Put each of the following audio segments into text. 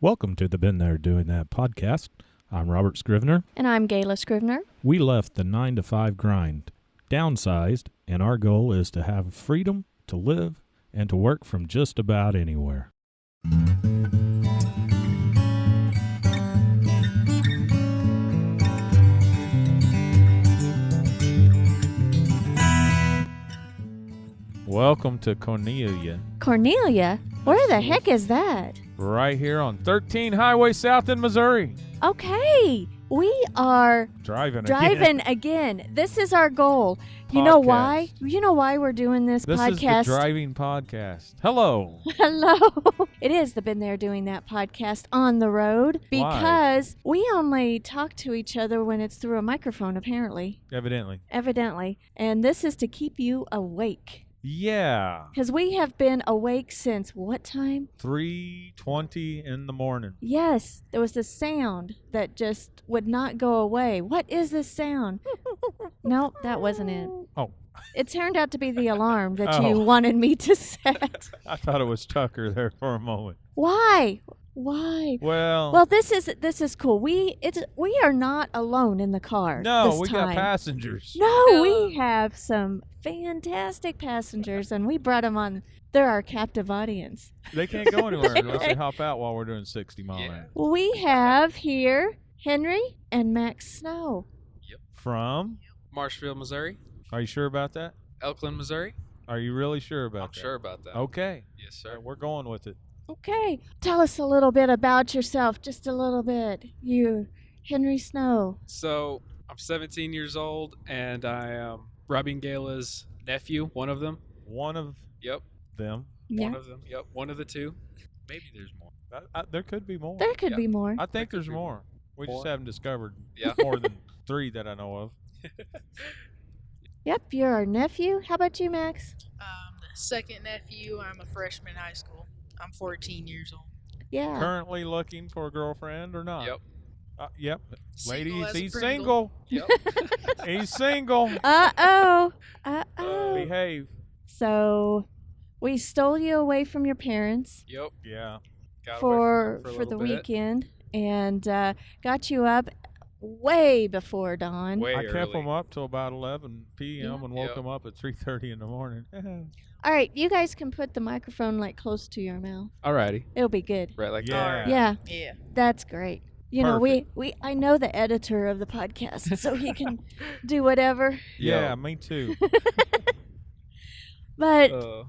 Welcome to the Been There Doing That podcast. I'm Robert Scrivener. And I'm Gayla Scrivener. We left the 9-to-5 grind, downsized, and our goal is to have freedom to live and to work from just about anywhere. Welcome to Cornelia. Cornelia? Where the heck is that? Right here on 13 Highway South in Missouri. Okay, we are Driving again. This is our goal. You know why? You know why we're doing this podcast? This is the driving podcast. Hello. Hello. It is the Been There Doing That podcast on the road because we only talk to each other when it's through a microphone, apparently. Evidently. And this is to keep you awake. Yeah. Because we have been awake since what time? 3:20 in the morning. Yes. There was this sound that just would not go away. What is this sound? No, that wasn't it. Oh. It turned out to be the alarm that you wanted me to set. I thought it was Tucker there for a moment. Why? Well, this is cool. We are not alone in the car. No, this we time. got passengers. No, we have some fantastic passengers, and we brought them on. They're our captive audience. They can't go anywhere unless they hop out while we're doing 60 mile an hour. We have here Henry and Max Snow. Yep. From? Marshfield, Missouri. Are you sure about that? Elkland, Missouri. Are you really sure about that? I'm sure about that. Okay. Yes, sir. We're going with it. Okay. Tell us a little bit about yourself, just a little bit. You, Henry Snow. So, I'm 17 years old, and I am Robbie and Gayla's nephew, one of them. One of them. Yeah. One of them. Yep. One of the two. Maybe there's more. There could be more. There could be more. I think there's more. We just haven't discovered more than 3 that I know of. Yep, you're our nephew. How about you, Max? The second nephew. I'm a freshman in high school. I'm 14 years old. Yeah. Currently looking for a girlfriend or not? Yep. Yep. Single Ladies, as a he's Pringle. single. Yep. He's single. Uh-oh. Behave. So, we stole you away from your parents Yep. Yeah. Got for away from them the a little bit. weekend and got you up way before dawn. Way I kept early. them up till about 11 p.m. Yeah. and woke them up at 3:30 in the morning. All right, you guys can put the microphone like close to your mouth. Alrighty. It'll be good. Right, like Yeah. that. Yeah, Yeah. that's great. You know, I know the editor of the podcast, so he can do whatever. Yeah, me too. But Uh,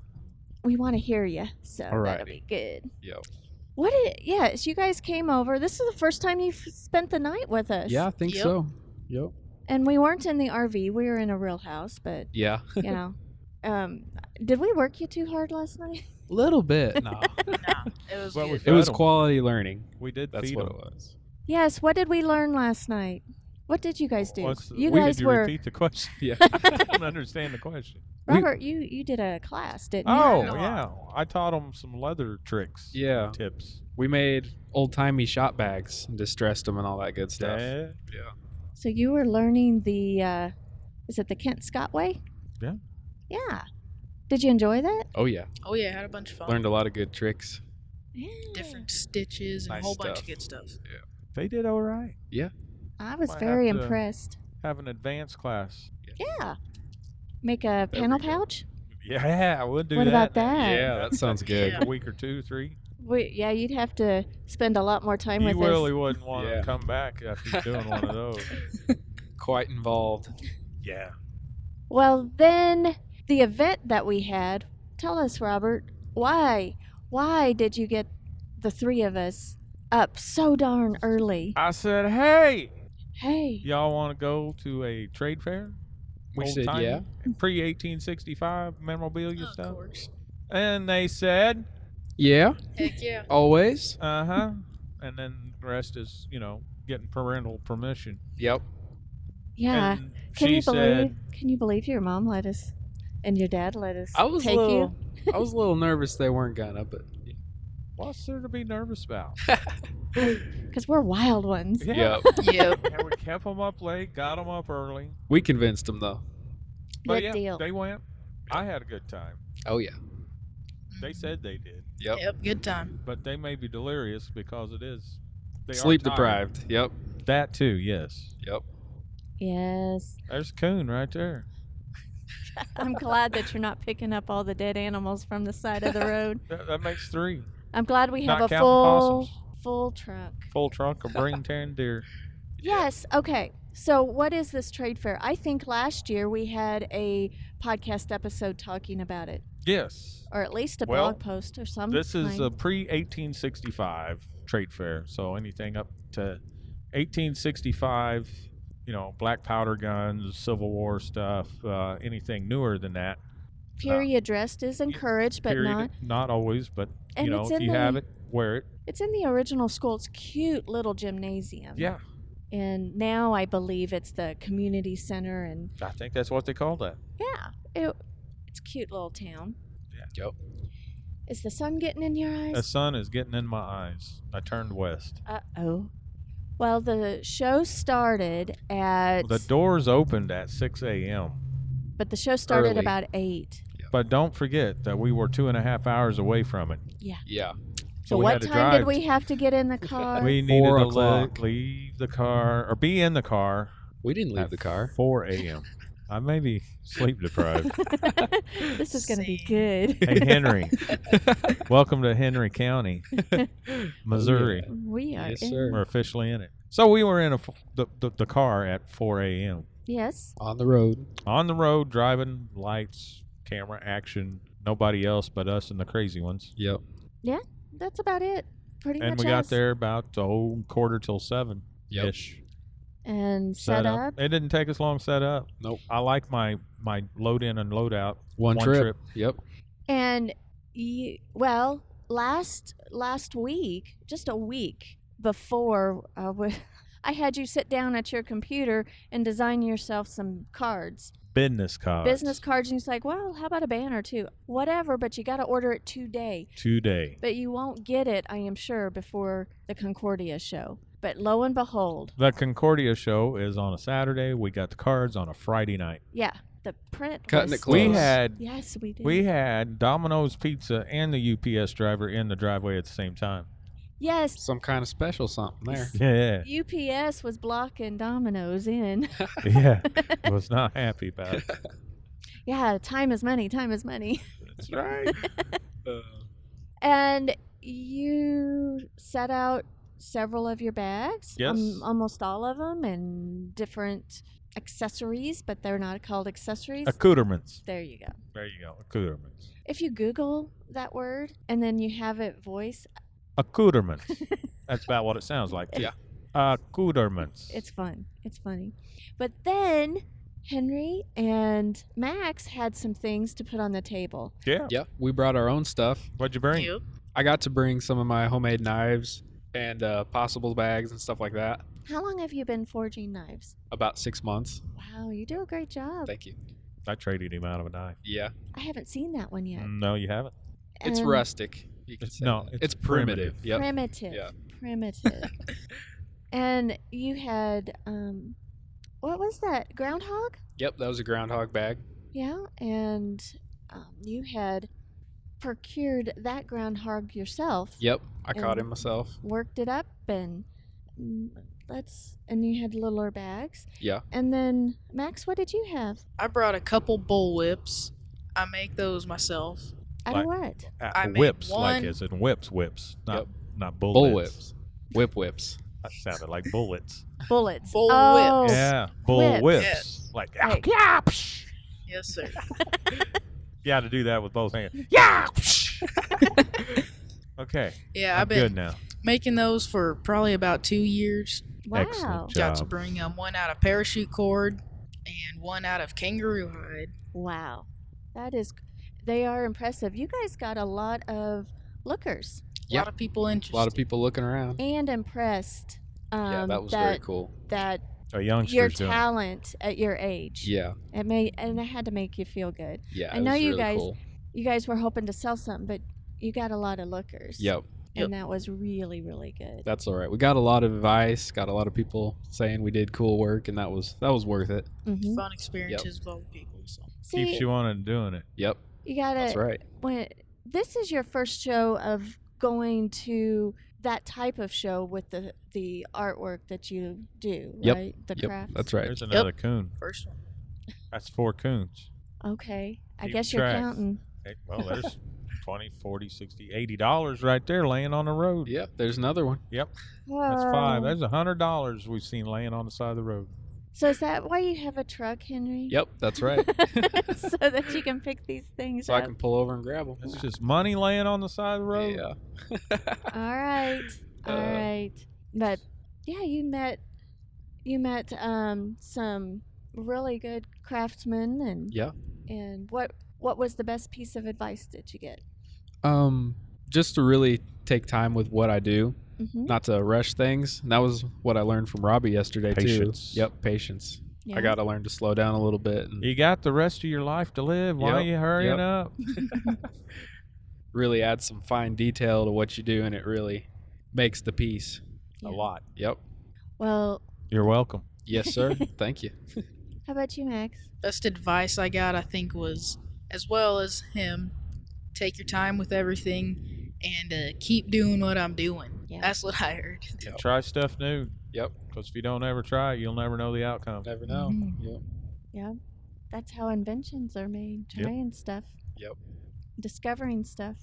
we want to hear you, so that'll Alrighty. be good. yep. So you guys came over. This is the first time you've spent the night with us. Yeah, I think Yep. so. Yep. And we weren't in the RV. We were in a real house, but, Yeah. you know. Did we work you too hard last night? Little bit. No. No, it was Well, we good. fed It was 'em. quality learning. We did That's feed what them. it was. Yes. What did we learn last night? What did you guys do? Could You you repeat the question? Yeah. I don't understand the question. Robert, you did a class, didn't you? Oh, No. yeah. I taught them some leather tricks. Yeah. Tips. We made old-timey shop bags and distressed them and all that good stuff. Yeah. Yeah. So you were learning the, is it the Kent Scott way? Yeah. Yeah. Did you enjoy that? Oh, yeah. Oh yeah, had a bunch of fun. Learned a lot of good tricks. Yeah. Different stitches and Nice a whole bunch stuff. of good stuff. They did all right. I was Might very have to- impressed. Have an advanced class. Yeah. Make a panel pouch? Yeah, we'll do What that. about that? Yeah, that sounds good. A week or 2, 3. Yeah, you'd have to spend a lot more time You with really us. wouldn't want Yeah. to come back after doing one of those. Quite involved. Yeah. Well, then the event that we had, tell us, Robert, why did you get the 3 of us up so darn early? I said, hey, Hey. y'all want to go to a trade fair? We Old said, time, yeah. Pre-1865 memorabilia Of stuff? course. And they said, Yeah, Heck yeah. always. uh-huh. And then the rest is, getting parental permission. Yep. Yeah. And Can she you said, believe your mom let us and your dad let us I was take you? I was a little nervous they weren't gonna, but what's there to be nervous about? Because we're wild ones. Yeah. Yep. Yep. And we kept them up late, got them up early. We convinced them though. But Good yeah, deal. they went. I had a good time. Oh yeah. They said they did. Yep. Yep, good time. But they may be delirious because it is. They Sleep are tired. deprived. Yep. That too, yes. Yep. Yes. There's a coon right there. I'm glad that you're not picking up all the dead animals from the side of the road. That makes 3. I'm glad we have Not a counting full trunk. Full trunk of brain tearing deer. Yes. Okay. So what is this trade fair? I think last year we had a podcast episode talking about it, Yes. or at least a Well, blog post or something. This is a pre-1865 trade fair, so anything up to 1865, black powder guns, Civil War stuff, anything newer than that. period dressed is encouraged, but period, not. Always, but And it's if in you the- have it, wear it. It's in the original school. It's cute little gymnasium. Yeah, And now I believe it's the community center, and I think that's what they call that. yeah, it's a cute little town. Yep. Is the sun getting in your The eyes? sun is getting in my eyes. I turned west. Uh-oh. Well, the show started at... The doors opened at 6 a.m. But the show started Early. about 8. But don't forget that we were 2.5 hours away from it. Yeah. So we what had to time did drive we have to get in the car? We needed 4 to o'clock. leave the car or be in the car We didn't leave at the car. 4 a.m. I may be sleep deprived. This is going to be good. Hey, Henry. Welcome to Henry County, Missouri. We are Yes, in. sir. We're officially in it. So we were in the car at 4 a.m. Yes. On the road. On the road, driving, lights, camera, action. Nobody else but us and the crazy ones. Yep. That's about it. Pretty And much we got us. there about 7:15 Yep. ish. And set up. It didn't take us long to set up. Nope. I like my load in and load out. One trip. Yep. And last week, just a week before, I had you sit down at your computer and design yourself some cards, Business cards. business cards. And he's like, well, how about a banner too? Whatever, but you got to order it today. Today. But you won't get it, I am sure, before the Concordia show. But lo and behold, The Concordia show is on a Saturday. We got the cards on a Friday night. yeah, the print Cutting was it close. Yes, we did. We had Domino's Pizza and the UPS driver in the driveway at the same time. Yes, Some kind of special something there. Yeah. UPS was blocking Domino's in. Yeah. Was not happy about it. Yeah, time is money. Time is money. That's right. And you set out several of your bags. Yes. Almost all of them, and different accessories, but they're not called accessories. Accoutrements. There you go. There you go. Accoutrements. If you Google that word and then you have it voice, Accoutrements. That's about what it sounds like. Yeah. Accoutrements. it's fun. It's funny. But then Henry and Max had some things to put on the table. Yeah. Yep. We brought our own stuff. What'd you bring? Yep. I got to bring some of my homemade knives and possible bags and stuff like that. How long have you been forging knives? About 6 months. Wow, you do a great job. Thank you. I traded him out of a knife. Yeah. I haven't seen that one yet. No, you haven't. It's And rustic. You could say. No, It's primitive. Yep. Primitive. Yeah. Primitive. And you had, what was that? Groundhog? Yep. That was a groundhog bag. Yeah. And you had procured that groundhog yourself. Yep. I caught And- him myself. Worked it up and and you had littler bags. Yeah. And then, Max, what did you have? I brought a couple bull whips. I make those myself. Out Like- of what? I made Whips, like one- as in whips, not Yep. not bullets. Bull whips. Whips. That sounded like bullets. Bullets. Bull oh, whips. Yeah, bull Whips. whips. Yes. Like Hey. yeah, psh. Yes, sir. You got to do that with both hands. Yeah. psh. Okay. Yeah, I'm I've been good now. making those for probably about 2 years. wow. Excellent Got to job. bring one out of parachute cord and one out of kangaroo hide. Wow. They are impressive. You guys got a lot of lookers A Yep. lot of people interested. A lot of people looking around. and impressed Yeah, that was very cool. that A your youngster's doing it. talent at your age. Yeah. And it had to make you feel good. Yeah. I it know was you really guys- Cool. You guys were hoping to sell something, but you got a lot of lookers. Yep. And that was really, really good. That's all right. We got a lot of advice. Got a lot of people saying we did cool work, and that was worth it. Mm-hmm. Fun experiences with other people. So. See, Keeps you on and doing it. Yep. you gotta That's right. this is your first show of going to that type of show with the artwork that you do, Yep. right? The Yep, crafts. that's right. There's another coon. First one. That's 4 coons. Okay. I Keep guess you're track. counting. Hey, well, there's 20, 40, 60, $80 right there laying on the road. Yep, there's another one. Yep, that's 5. Whoa. There's $100 we've seen laying on the side of the road. So is that why you have a truck, Henry? Yep, that's right. So that you can pick these things So I up. can pull over and grab them. It's just money laying on the side of the road. Yeah. All right. All right. But yeah, you met some really good craftsmen and Yeah. and what was the best piece of advice that you get? Just to really take time with what I do, Mm-hmm. not to rush things. And that was what I learned from Robbie yesterday Patience. too. Yep, patience. Yeah. I got to learn to slow down a little bit and You got the rest of your life to live. Why are Yep, you hurrying yep. up? really add some fine detail to what you do, and it really makes the piece. Yeah. A lot. Yep. Well, You're welcome. Yes, sir. Thank you. how about you, Max? Best advice I got, I think, was as well as him. Take your time with everything and keep doing what I'm doing. Yeah. That's what I heard. Yep. Try stuff new. Yep. Because if you don't ever try it, you'll never know the outcome. Never know. Mhm. Yep. Yeah. That's how inventions are made. Yep. Trying stuff. Yep. Discovering stuff.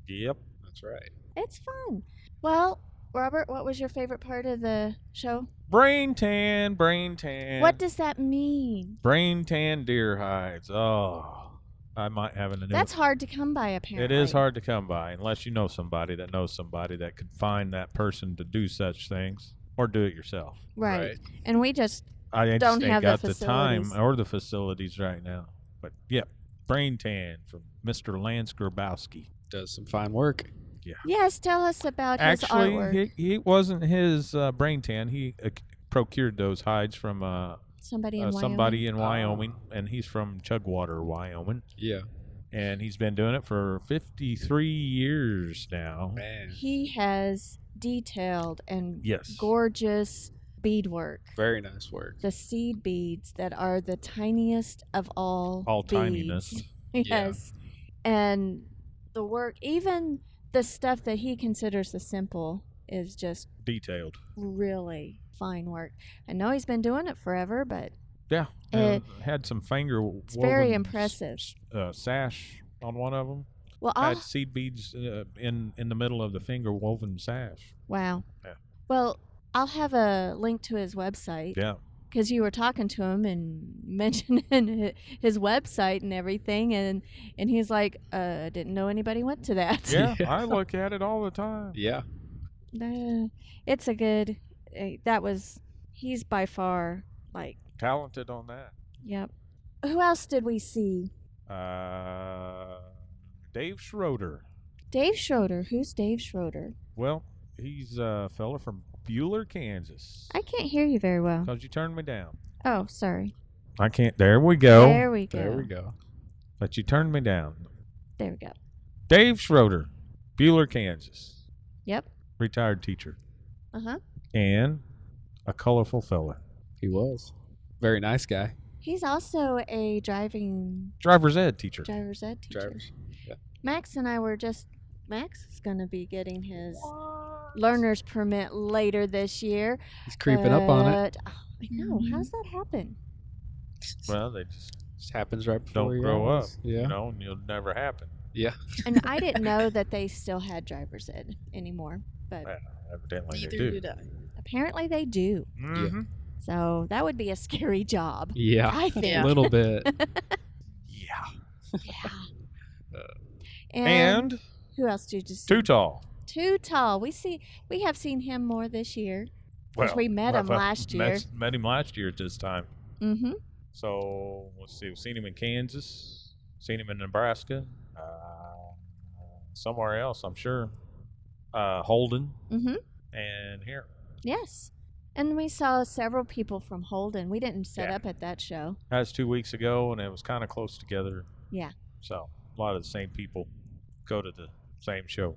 Yep. That's right. It's fun. Well, Robert, what was your favorite part of the show? Brain tan, brain tan. What does that mean? Brain tan deer hides. Oh, I might have an That's hard to come by, apparently. It is hard to come by unless you know somebody that knows somebody that could find that person to do such things or do it yourself. Right. And we just I just Don't ain't have the got the time facilities. or the facilities right now. But yeah, brain tan from Mr. Lance Grabowski. Does some fine work. Yes, tell us about his artwork. Actually, he wasn't his brain tan. He procured those hides from Somebody in Wyoming. somebody in Wyoming, and he's from Chugwater, Wyoming. Yeah. And he's been doing it for 53 years now. Man. He has detailed and Yes. gorgeous beadwork. Very nice work. The seed beads that are the tiniest of all beads. Tininess. Yes. And the work, even the stuff that he considers the simple, is just Detailed. really fine work. I know he's been doing it forever, but Yeah. Had some finger it's very woven impressive. Sash on one of them. Well, Had seed beads in the middle of the finger woven sash. wow. Yeah. Well, I'll have a link to his website. Yeah. Because you were talking to him and mentioning his website and everything, and he's like, I didn't know anybody went to that. Yeah, I look at it all the time. Yeah. It's a good, he's by far, like, Talented on that. yep. Who else did we see? Dave Schroeder. Dave Schroeder. Who's Dave Schroeder? Well, he's a fella from Buhler, Kansas. I can't hear you very well. Because you turned me down. Oh, sorry. I can't. There we go. There we go. There we go. But you turned me down. There we go. Dave Schroeder, Buhler, Kansas. Yep. Retired teacher. Uh-huh. And a colorful fella. He was. Very nice guy. He's also a Driver's ed teacher. driver's ed teacher. Drivers. Yeah. Max and I were Max is going to be getting his learner's permit later this year. He's creeping up on it. but- I know. How's that happen? Well, they just Just happens right before don't your grow up. eyes. Yeah. You know, and it'll never happen. Yeah. And I didn't know that they still had driver's ed anymore, but Well, evidently Neither they do. did I. apparently they do. Mm-hmm. So that would be a scary job. Yeah. I think. A little bit. Yeah. Yeah. And who else did you see? Too Tall. Too Tall. We have seen him more this year. Because we met him last year. Met him last year at this time. Mm-hmm. So let's see. We've seen him in Kansas. Seen him in Nebraska. Somewhere else, I'm sure. Holden. Mm-hmm. And here. Yes. And we saw several people from Holden. We didn't set Yeah. up at that show. That was 2 weeks ago, and it was kind of close together. Yeah. So a lot of the same people go to the same show.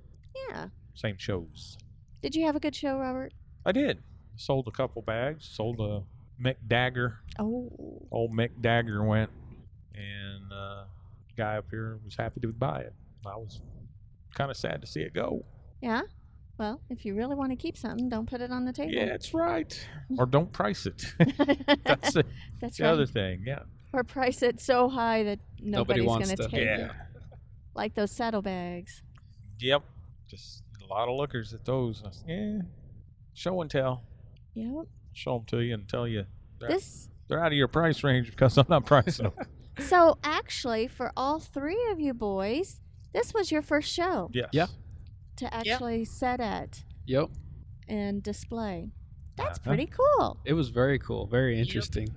Yeah. Same shows. Did you have a good show, Robert? I did. Sold a couple bags. Sold a Mick Dagger. Oh. Old Mick Dagger went, and guy up here was happy to buy it. I was kind of sad to see it go. Yeah. Well, if you really want to keep something, don't put it on the table. Yeah, that's right. Or don't price it. That's That's the right. other thing, yeah. Or price it so high that Nobody nobody's wants going to to- take Yeah. it. Like those saddlebags. Yep. Just a lot of lookers at those. Yeah. Show and tell. Yep. Show them to you and tell you This. they're out of your price range because I'm not pricing them. So actually, for all three of you boys, this was your first show Yes. Yeah. to actually set at Yep. and display. That's Uh-huh. pretty cool. It was very cool. Very interesting.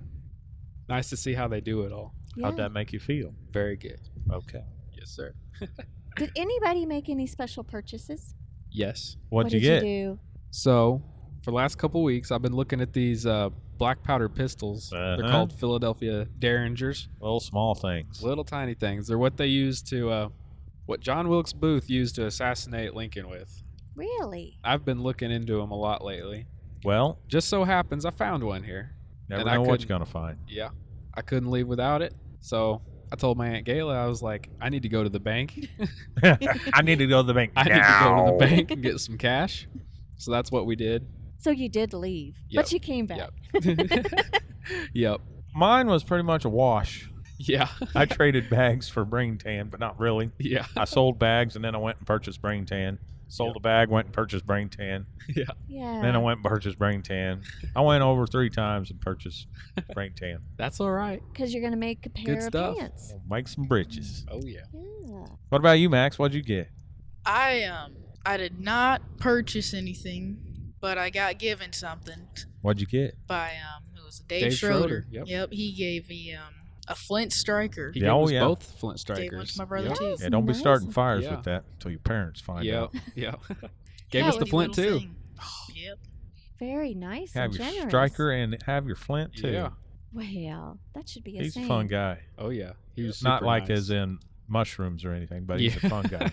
Nice to see how they do it all. Yeah. How'd that make you feel? Very good. Okay. Yes, sir. Did anybody make any special purchases? Yes. What'd you What get? did you do? So, for the last couple weeks, I've been looking at these black powder pistols. Uh-huh. They're called Philadelphia Derringers. Little small things. Little tiny things. They're what they used to, what John Wilkes Booth used to assassinate Lincoln with. Really? I've been looking into them a lot lately. Well, Just so happens I found one here. never And I know what you're couldn't- going to find. Yeah. I couldn't leave without it. So I told my Aunt Gayla, I was like, I need to go to the bank. I need to go to the bank I need to go to the now. bank and get some cash. So that's what we did. So you did leave, Yep. but you came back. Yep. Mine was pretty much a wash. Yeah. I traded bags for brain tan, but not really. Yeah. I sold bags and then I went and purchased brain tan. Sold a bag, went and purchased brain tan. Yeah. Yeah. Then I went and purchased brain tan. I went over 3 times and purchased brain tan. That's all right. Because you're going to make a pair of stuff. pants. Make some britches. Oh, yeah. Yeah. What about you, Max? What'd you get? I did not purchase anything, but I got given something What'd you get? by it was Dave, Dave Schroeder. Schroeder, yep. He gave me a flint striker. He Yeah, gave oh, us yeah. both flint Gave strikers. one to my brother Yep. too. That's Yeah, don't be nice. starting fires Yeah. with that until your parents find Yep. out. Yep. Gave Yeah, us the little flint, too. thing. Yep. Very nice Have and your generous. striker and have your flint too. Yeah. Well, that should be a He's a saying. fun guy. Oh, yeah. He was Not super like nice. as in mushrooms or anything, but he's a fun guy.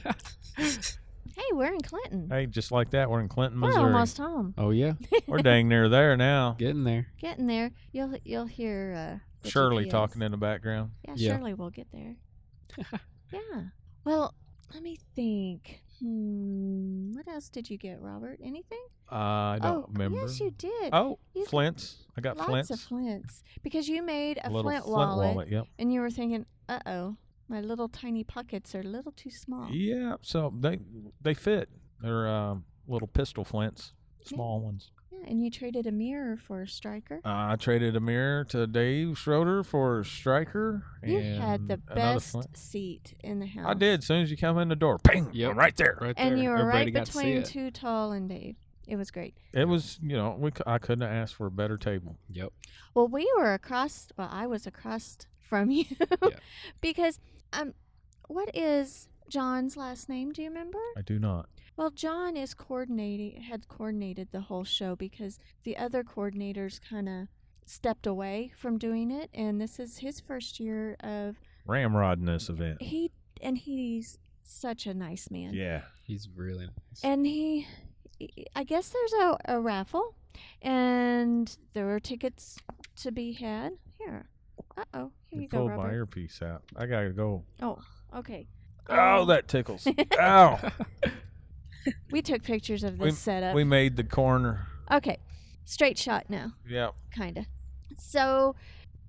Hey, we're in Clinton. Hey, just like that, we're in Clinton, We're Missouri. almost home. Oh, yeah. We're dang near there now. Getting there. Getting there. You'll hear the Shirley GPS. talking in the background. Yeah, Yeah. Shirley will get there. Yeah. Well, let me think. What else did you get, Robert? Anything? I don't oh, remember. yes, you did. Oh, You- flints. I got Lots flints. of flints. Because you made a little flint wallet, Yep. and you were thinking, uh-oh, my little tiny pockets are a little too small. Yeah. So they fit. They're little pistol flints, small ones. Yeah, and you traded a mirror for a striker. I traded a mirror to Dave Schroeder for a striker. You and had the another best flint. seat in the house. I did. As soon as you come in the door, ping, Yep. I'm right there. Right there. And you were Everybody right got to see between it. Too Tall and Dave. It was great. It was, I couldn't have asked for a better table. Yep. Well, I was across from you Yeah. because what is John's last name? Do you remember? I do not. Well, John had coordinated the whole show because the other coordinators kind of stepped away from doing it, and this is his first year of Ramrod in this event. he's such a nice man. Yeah. He's really nice. And I guess there's a raffle, and there were tickets to be had. Here. Uh-oh. Here you go, Pulled my Robert. earpiece out. I gotta go. Oh, okay. Oh, that tickles. Ow. We took pictures of this setup. We made the corner. Okay. Straight shot now, Yep. kind of. So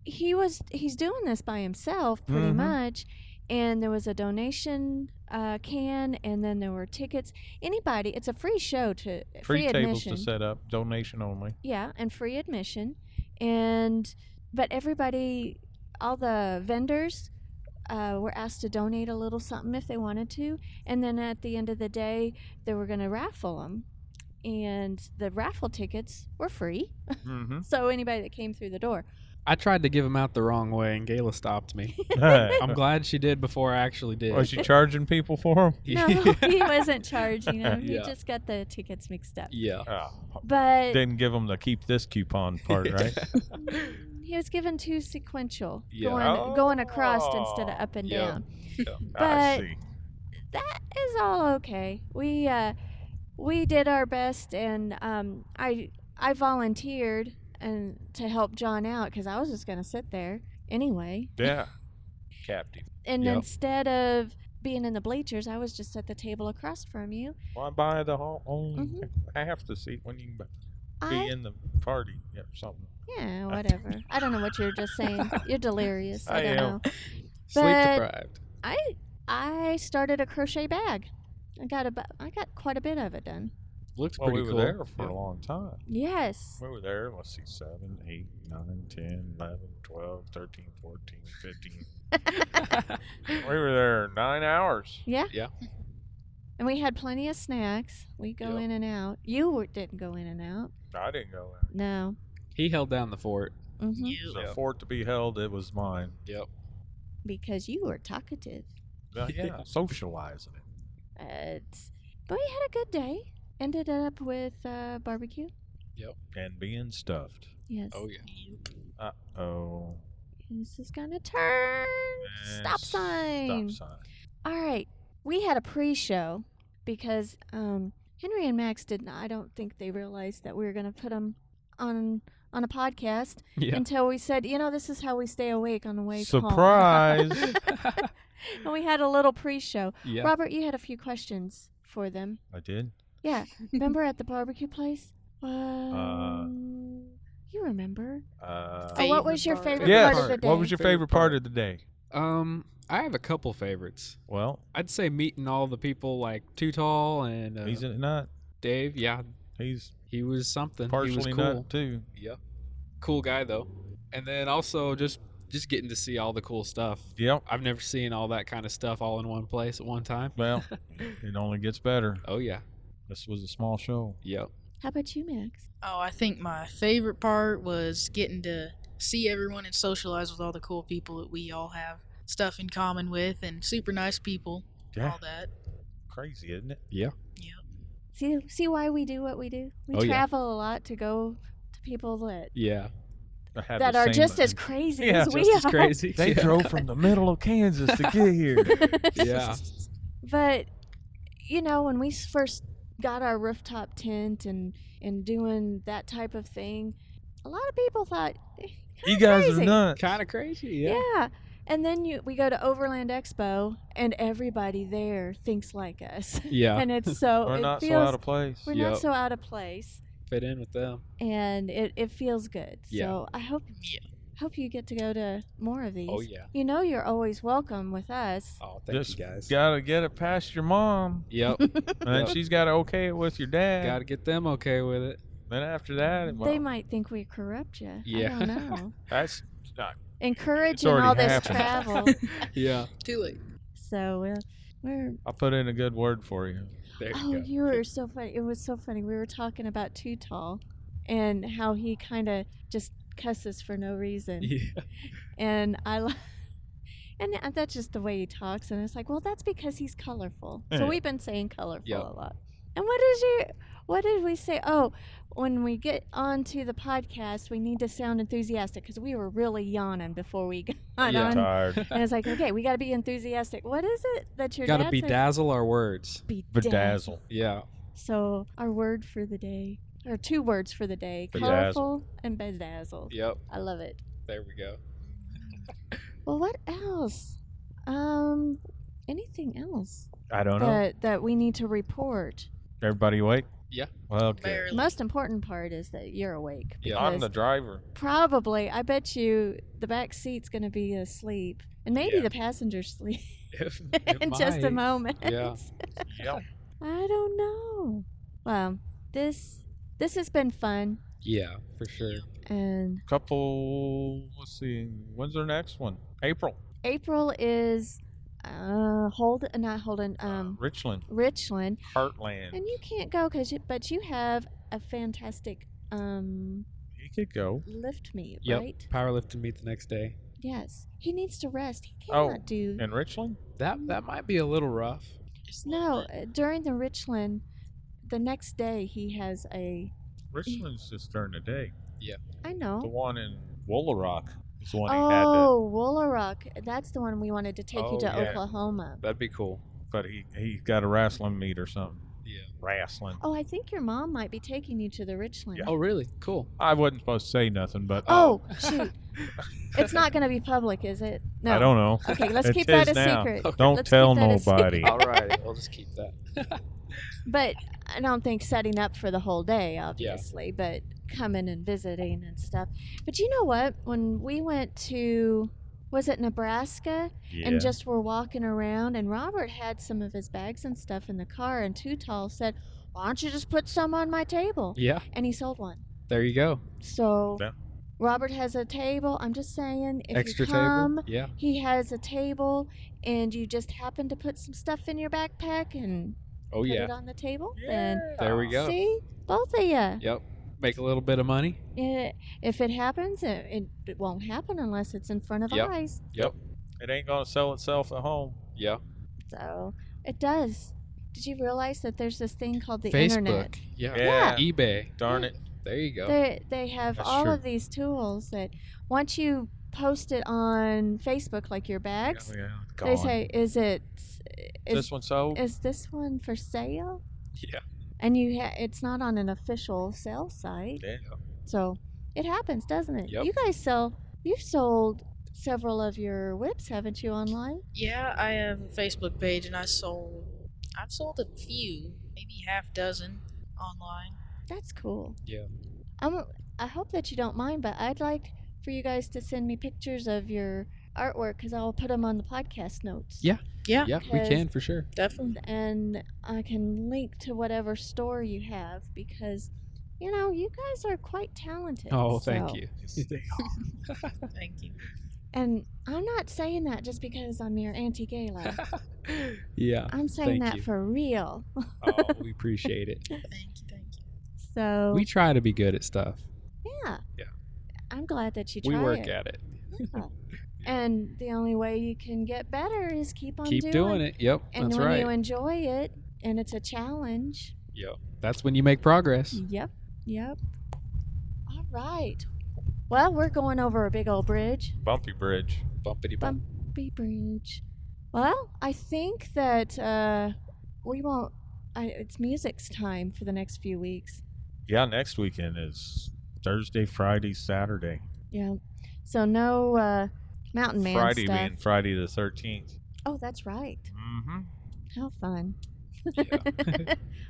he's doing this by himself pretty Mhm. much, and there was a donation can, and then there were tickets. Anybody, it's a free show to Free tables admission. to set up. Donation only. Yeah, and free admission. But everybody, all the vendors were asked to donate a little something if they wanted to. And then at the end of the day, they were going to raffle them. And the raffle tickets were free. Mm-hmm. So anybody that came through the door. I tried to give him out the wrong way, and Gayla stopped me. I'm glad she did before I actually did. Was she charging people for them? No, he wasn't charging them. He Yeah. just got the tickets mixed up. Yeah. But Didn't give them the keep this coupon part, right? he was given two sequential, Yeah. going across instead of up and Yeah. down. I But see. that is all okay. We did our best, and I volunteered and to help John out because I was just gonna sit there anyway. Yeah. Captive. And Yep. instead of being in the bleachers, I was just at the table across from you. Why buy the whole only Mhm. half the seat when you can be I in the party or something? Yeah, whatever. I don't know what you're just saying. You're delirious. I don't am. know. Sleep But deprived. I started a crochet bag. I got quite a bit of it done. Looked Well, pretty we cool. were there for a long time. Yes. We were there, let's see, 7, 8, 9, 10, 11, 12, 13, 14, 15. We were there 9 hours. Yeah. Yeah. And we had plenty of snacks. We go Yep. in and out. You didn't go in and out. I didn't go there. No. He held down the fort. Mm-hmm. It was a Yep. fort to be held. It was mine. Yep. Because you were talkative. Yeah, socializing it. But we had a good day. Ended up with barbecue. And being stuffed. Yes. Oh yeah. Uh-oh. This is gonna turn. Stop sign. Stop sign. All right. We had a pre-show because Henry and Max didn't. I don't think they realized that we were gonna put them on a podcast Yeah. until we said, this is how we stay awake on the way Surprise. home. And we had a little pre-show. Yeah. Robert, you had a few questions for them. I did. Yeah. Remember at the barbecue place? You remember? What was your favorite Yes. part of the day? What was your favorite part of the day? I have a couple favorites. Well, I'd say meeting all the people like Too Tall and he's a nut. Dave. Yeah, He's he was something. He partially was cool. nut too. Yep. Cool guy though. And then also just getting to see all the cool stuff. Yep. I've never seen all that kind of stuff all in one place at one time. Well, it only gets better. Oh yeah. This was a small show. Yep. How about you, Max? Oh, I think my favorite part was getting to see everyone and socialize with all the cool people that we all have stuff in common with, and super nice people. Yeah. All that. Crazy, isn't it? Yeah. Yep. See why we do what we do? We Oh, yeah. travel a lot to go to people Yeah. that are just as crazy Yeah, as we Just are. as crazy. They Yeah. drove from the middle of Kansas to get here. Yeah. But when we first got our rooftop tent and doing that type of thing, a lot of people thought, You guys crazy. are nuts. Kind of crazy. Yeah. Yeah. And then we go to Overland Expo, and everybody there thinks like us. Yeah. And it's so We're it not feels, so out of place. We're Yep. not so out of place, Fit in with them. and it feels good. Yeah. So I hope you get to go to more of these. Oh yeah. You're always welcome with us. Oh, thank Just you guys. gotta get it past your mom, Yep. and then Yep. she's gotta okay it with your dad. Got to get them okay with it. Then after that, well, They might think we corrupt you. Yeah. I don't know. that's not. Encouraging already all this happened. travel. Yeah. Too late. So we're. I'll put in a good word for you. There you Oh, go. you were so funny. It was so funny. We were talking about Too Tall, and how he kind of just cusses for no reason. Yeah. And and that's just the way he talks. And it's like, well, that's because he's colorful. So Yeah. we've been saying colorful Yep. a lot. And what did we say? Oh, when we get onto the podcast, we need to sound enthusiastic because we were really yawning before we got Yeah. on. Tired. And it's like, okay, we got to be enthusiastic. What is it that your Got to dad says? bedazzle our words. Bedazzle. Yeah. So our word for the day, or 2 words for the day, Bedazzle. colorful and bedazzled. Yep. I love it. There we go. Well, what else? Anything else I don't know. that we need to report? Everybody awake? Yeah. Well, okay. Barely. The most important part is that you're awake. Yeah. I'm because the driver. probably, I bet you the back seat's going to be asleep. And maybe Yeah. the passenger's sleep It in just a might. moment. Yeah. Yep. I don't know. Well, this has been fun. Yeah, for sure. And Let's see. When's our next one? April. April is Richland. Richland. Heartland. And you can't go but you have a fantastic He could go. lift meet, Yep. right? Powerlifting meet the next day. Yes. He needs to rest. He Oh, cannot do. In Richland? That might be a little rough. Just a little No, bit. during the Richland, the next day he has a. Richland's just during the day. I The know. one in Woolarock is the one he had to. Oh, Woolarock. That's the one we wanted to take you Oh, to yeah. Oklahoma. That'd be cool. But he got a wrestling meet or something. Yeah. wrestling. Oh, I think your mom might be taking you to the Richland. Yeah. Oh, really? Cool. I wasn't supposed to say nothing, but Oh, shoot. It's not going to be public, is it? No. I don't know. Okay, let's It keep that a is now. secret. Okay. Don't Let's tell keep that a nobody. secret. All right. We'll just keep that. But I don't think setting up for the whole day, obviously, but coming and visiting and stuff. But you know what? When we went to, was it Nebraska? Yeah. And just were walking around, and Robert had some of his bags and stuff in the car, and Too Tall said, "Why don't you just put some on my table?" Yeah. And he sold one. There you go. So Yeah. Robert has a table. I'm just saying, if Extra you come, table. Yeah. he has a table, and you just happen to put some stuff in your backpack and Oh, put yeah. it on the table. Yeah. And There we go. see, both of you. Yep. Make a little bit of money. If it happens, it won't happen unless it's in front of Yep. eyes. Yep. It ain't gonna sell itself at home. Yeah. So it does. Did you realize that there's this thing called the Facebook. internet? Yeah. Yeah. eBay. Darn it. There you go. They have That's all true. of these tools that once you post it on Facebook, like your bags, Yeah, they gone. say, "Is This one sold? this one for sale?" Yeah. And it's not on an official sale site. Yeah. So it happens, doesn't it? Yep. You guys you've sold several of your whips, haven't you, online? Yeah, I have a Facebook page, and I've sold a few, maybe half dozen online. That's cool. Yeah. I hope that you don't mind, but I'd like for you guys to send me pictures of your artwork because I'll put them on the podcast notes. Yeah. Yeah, Yeah, we can for sure. definitely. And I can link to whatever store you have because, you guys are quite talented. Oh, thank so- you. Thank you. And I'm not saying that just because I'm your Auntie Gayla. Yeah. I'm saying Thank that you. for real. Oh, we appreciate it. Thank you. Thank you. So, We try to be good at stuff. yeah. Yeah. I'm glad that you We try work it. at it. Yeah. And the only way you can get better is keep on Keep doing it. Yep. And That's when right. you enjoy it and it's a challenge. Yep. That's when you make progress. Yep. All right. Well, we're going over a big old bridge. Bumpy bridge. Bumpity bump. Bumpy bridge. Well, I think that we won't. It's music's time for the next few weeks. Yeah, next weekend is Thursday, Friday, Saturday. Yeah. So no Mountain Man Friday stuff. being Friday the 13th. Oh, that's right. Mm-hmm. How fun.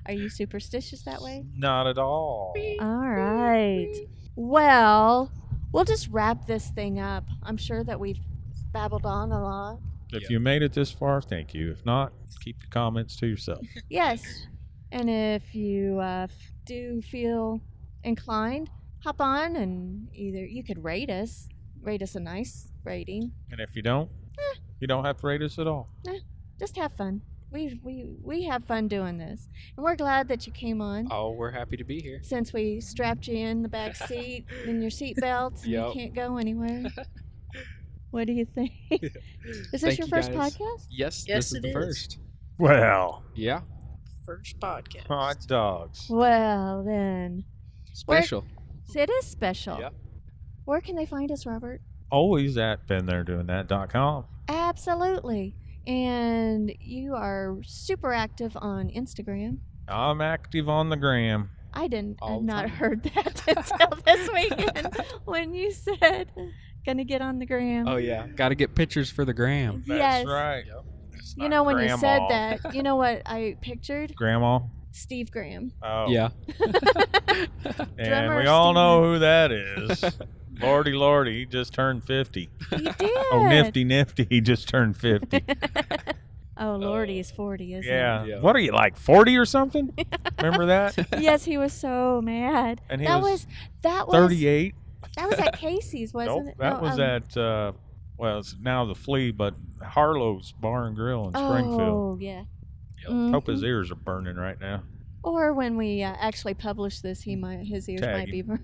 Are you superstitious that way? Not at all. All right. Well, we'll just wrap this thing up. I'm sure that we've babbled on a lot. If you made it this far, thank you. If not, keep your comments to yourself. Yes. And if you do feel inclined, hop on and either you could rate us a nice rating. And if you don't, you don't have to rate us at all. Just have fun. We have fun doing this. And we're glad that you came on. Oh, we're happy to be here. Since we strapped you in the back seat in your seat belts and Yep. you can't go anywhere. What do you think? Is this Thank your you, first guys. podcast? Yes, Yes, this is it the is. first. Well, Yeah. First podcast. hot dogs. Well, then. Special. It is special. Yeah. Where can they find us, Robert? Always at BeenThereDoingThat.com. Absolutely. And you are super active on Instagram. I'm active on the gram. I didn't All I've the not time. heard that until this weekend when you said gonna get on the gram. Oh, yeah. Got to get pictures for the gram. That's Yes. right. It's You not know when you said Grandma. that, you know what I pictured? Grandma. Steve Graham. Oh. Yeah. And Drummer we all Steve. know who that is. Lordy, he just turned 50. You did. Oh, nifty, he just turned 50. Oh, Lordy is 40, isn't Yeah. Yeah. What are you, like 40 or something? Remember that? he? Yes, he was so mad. And he that was that was 38. That was at Casey's, wasn't Nope, it? that No, was at, well, it's now the Flea, but Harlow's Bar and Grill in Springfield. Oh, yeah. Hope his Mhm. ears are burning right now. Or when we actually publish this, his ears Tag might be him. burning.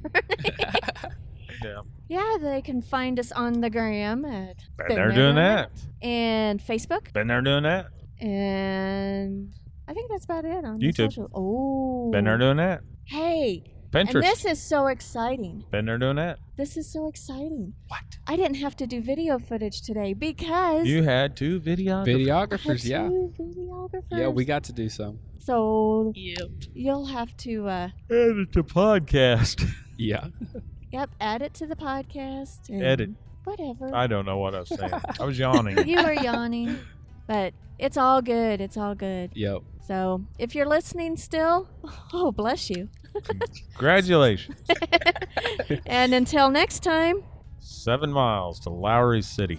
Yeah. Yeah, they can find us on the gram at Been there doing that. and Facebook, Been there doing that. and I think that's about it on the YouTube. social. Oh, Been there doing that. Hey, Pinterest. And this is so exciting. Been there doing that? This is so exciting. What? I didn't have to do video footage today because... You had 2 videographers. Videographers, yeah. 2 videographers. Yeah, we got to do some. So Yep. you'll have to... Add it to podcast. Yeah. Yep, add it to the podcast. And Edit. Whatever. I don't know what I was saying. I was yawning. You were yawning. But it's all good. It's all good. Yep. So if you're listening still, oh, bless you. Congratulations. And until next time. 7 miles to Lowry City.